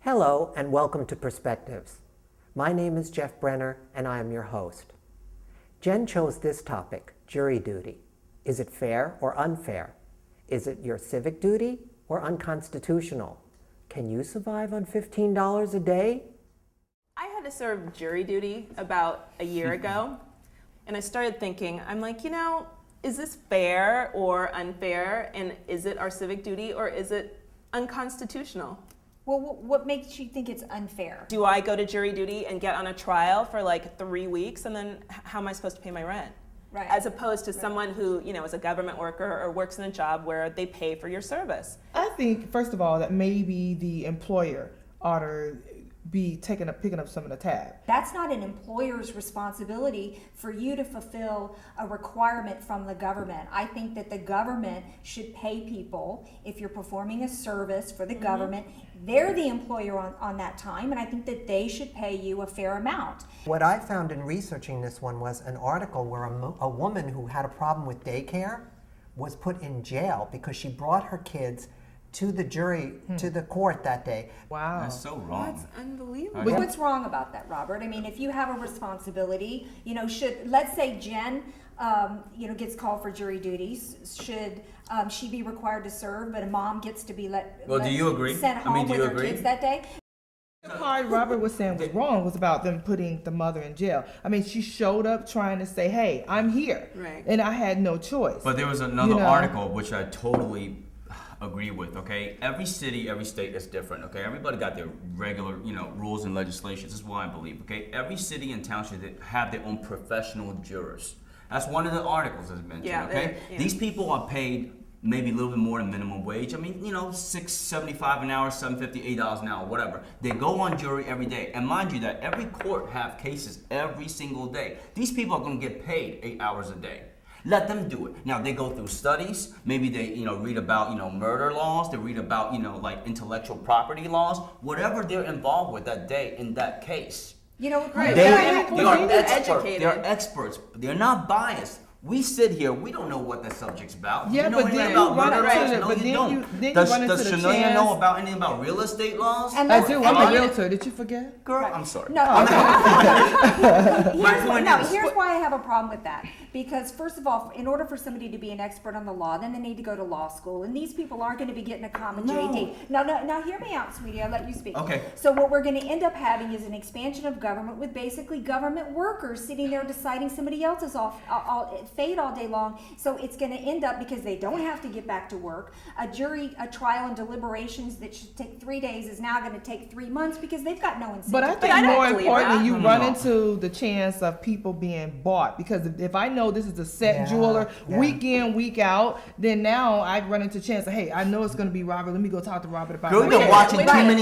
Hello and welcome to Perspectives. My name is Jeff Brenner and I am your host. Jen chose this topic, jury duty. Is it fair or unfair? Is it your civic duty or unconstitutional? Can you survive on $15 a day? I had to serve jury duty about a year ago, and I started thinking, I'm like, is this fair or unfair? And is it our civic duty or is it unconstitutional? Well, what makes you think it's unfair? Do I go to jury duty and get on a trial for like 3 weeks, and then how am I supposed to pay my rent? Right. As opposed to someone who, is a government worker or works in a job where they pay for your service. I think, first of all, that maybe the employer ought to be picking up some of the tab. That's not an employer's responsibility for you to fulfill a requirement from the government. I think that the government should pay people if you're performing a service for the government. They're the employer on that time, and I think that they should pay you a fair amount. What I found in researching this one was an article where a woman who had a problem with daycare was put in jail because she brought her kids to the jury, to the court that day. Wow. That's so wrong. That's unbelievable. But what's wrong about that, Robert? I mean, if you have a responsibility, let's say Jen, gets called for jury duties, should she be required to serve, but a mom gets to be Do you agree? sent home with her kids that day? The part Robert was saying was wrong was about them putting the mother in jail. I mean, she showed up trying to say, hey, I'm here. Right. And I had no choice. But there was another article which I totally agree with, okay? Every city, every state is different, okay? Everybody got their regular, rules and legislations. This is why I believe, okay? Every city and town should have their own professional jurors. That's one of the articles that's mentioned, okay? These people are paid maybe a little bit more than minimum wage. I mean, $6.75 an hour, $7.50, $8 an hour, whatever. They go on jury every day. And mind you that every court have cases every single day. These people are going to get paid 8 hours a day. Let them do it. Now, they go through studies. Maybe they, read about, murder laws. They read about, like intellectual property laws. Whatever they're involved with that day in that case. They are experts. They're not biased. We sit here, we don't know what the subject's about. Yeah, you know but anything then about you run murder into laws? it, No, but you then don't. you- then you Does run into the Shania chance- know about anything about real estate laws? And I do. I'm a Right. realtor. Did you forget? Girl, I'm sorry. No, here's why I have a problem with that. Because first of all, in order for somebody to be an expert on the law, then they need to go to law school. And these people aren't going to be getting a common JD. Now hear me out, sweetie. I'll let you speak. Okay. So what we're going to end up having is an expansion of government with basically government workers sitting there deciding somebody else's fate all day long. So it's going to end up, because they don't have to get back to work, a trial and deliberations that should take 3 days is now going to take 3 months because they've got no incentive. But I think I don't more believe importantly, that. you No. run into the chance of people being bought. Because if I know this is a set jeweler week in, week out, then now I run into chance of, hey, I know it's going to be Robert. Let me go talk to Robert about Girl, my you've been case. watching too many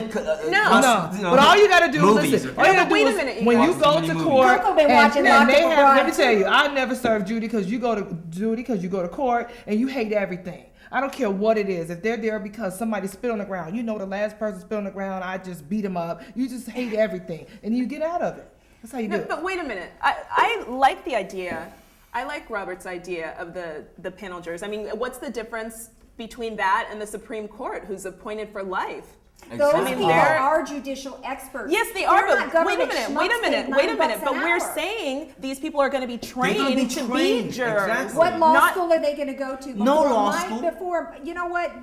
No, but all you gotta do, movies, listen, okay? all you gotta do Wait a is minute, when you you watch go too to many court, movies. Kirk'll been watching and lots they of have, let me broads. tell you, I never served Judy because you go to Judy because you go to court and you hate everything. I don't care what it is. If they're there because somebody spit on the ground, the last person spit on the ground, I just beat them up. You just hate everything, and you get out of it. That's how you do it. But wait a minute. I like the idea. I like Robert's idea of the panel jurors. I mean, what's the difference between that and the Supreme Court, who's appointed for life? Those Exactly. people are judicial experts. Yes, they are. They're not But wait a government minute. Wait a schmucks minute. paid Wait a $9 minute. an But we're hour. saying these people are going to be trained gonna be to be trained. jurors. Exactly. What law Not- school are they going to go to? No law school.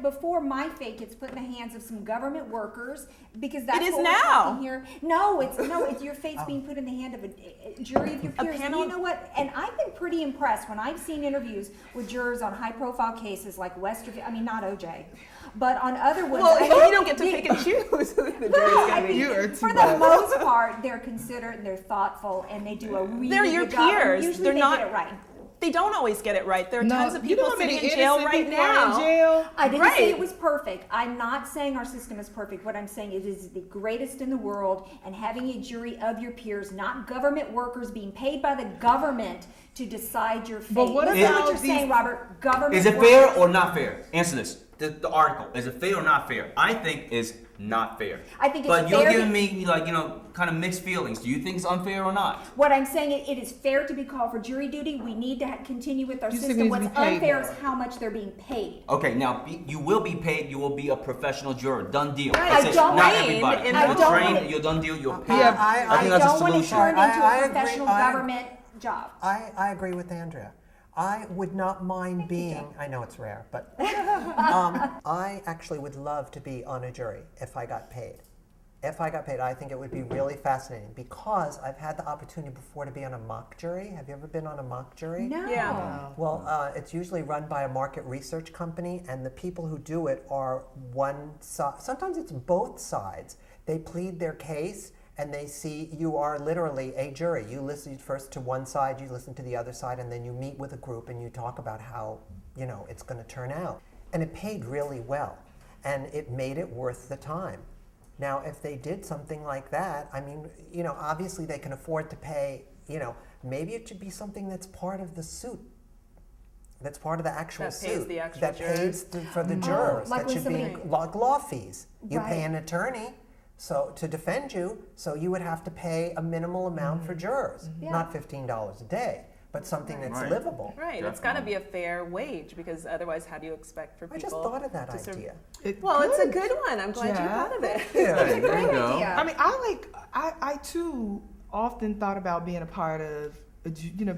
Before my fate gets put in the hands of some government workers, because that's It is what we're now. talking here. No, it's your fate's being put in the hand of a jury of your peers. And panel- you know what? And I've been pretty impressed when I've seen interviews with jurors on high-profile cases like not OJ, but on other ones. Well, I mean, you don't get to pick and choose who the jury's no, going to be. You are too for the much. most part, they're considerate and they're thoughtful and they do a really They're your good job. And peers. usually They're they not- get it right. They don't always get it right. There are tons of you know people how many sitting in jail innocent right people are now. in jail? I didn't Right. say it was perfect. I'm not saying our system is perfect. What I'm saying is it is the greatest in the world, and having a jury of your peers, not government workers being paid by the government to decide your fate. But what Listen to about what you're these- saying, Robert. Government Is it fair workers- or not fair? Answer this. The article. Is it fair or not fair? I think is not fair. I think it's but fair you're to- giving me like kind of mixed feelings. Do you think it's unfair or not? What I'm saying, it is fair to be called for jury duty. We need to continue with our You think system. it What's needs to be paid unfair more. is how much they're being paid. Okay, now you will be paid. You will be a professional juror. Done deal. Right. That's I it. don't- Not Trained everybody. in I You're don't trained. wanna- You're done deal. You're paid. Yeah, I think I that's a don't want to solution. turn into I a agree. professional government job. I agree with Andrea. I would not mind being, I know it's rare, but I actually would love to be on a jury if I got paid. If I got paid, I think it would be really fascinating because I've had the opportunity before to be on a mock jury. Have you ever been on a mock jury? No. Yeah. Well, it's usually run by a market research company, and the people who do it are one side. Sometimes it's both sides. They plead their case, and they see you are literally a jury. You listen first to one side, you listen to the other side, and then you meet with a group and you talk about how it's going to turn out. And it paid really well, and it made it worth the time. Now, if they did something like that, I mean, obviously they can afford to pay. Maybe it should be something that's part of the suit. That's part of the actual That suit. pays the actual that jurors. pays for the jurors. like that when should somebody- be like law fees. You Right. pay an attorney to defend you, so you would have to pay a minimal amount for jurors, Yeah. not $15 a day, but something that's Right. livable. Right, it's got to be a fair wage because otherwise, how do you expect for I people? just thought of that to serve- idea. Well, it's a good one. I'm glad you Yeah. thought of it. Hey, there you go. idea. I mean, I too often thought about being a part of,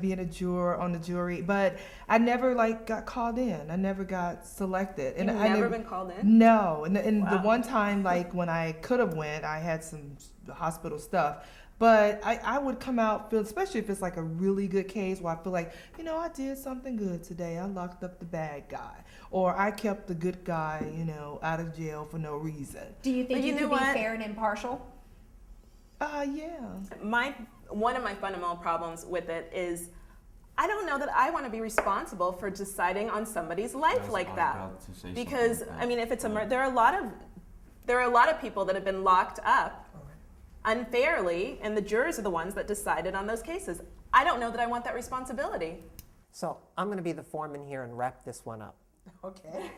being a juror on the jury, but I never got called in. I never got selected. You've I never been called in? No, and the Wow. one time when I could have went, I had some hospital stuff. But I would come out, especially if it's like a really good case where I feel like, I did something good today. I locked up the bad guy. Or I kept the good guy, out of jail for no reason. Do you think But you you know could what? be fair and impartial? Yeah. One of my fundamental problems with it is I don't know that I want to be responsible for deciding on somebody's life was like that. about to say something Because like that. I mean, if it's there are a lot of people that have been locked up unfairly, and the jurors are the ones that decided on those cases. I don't know that I want that responsibility. So I'm going to be the foreman here and wrap this one up. Okay.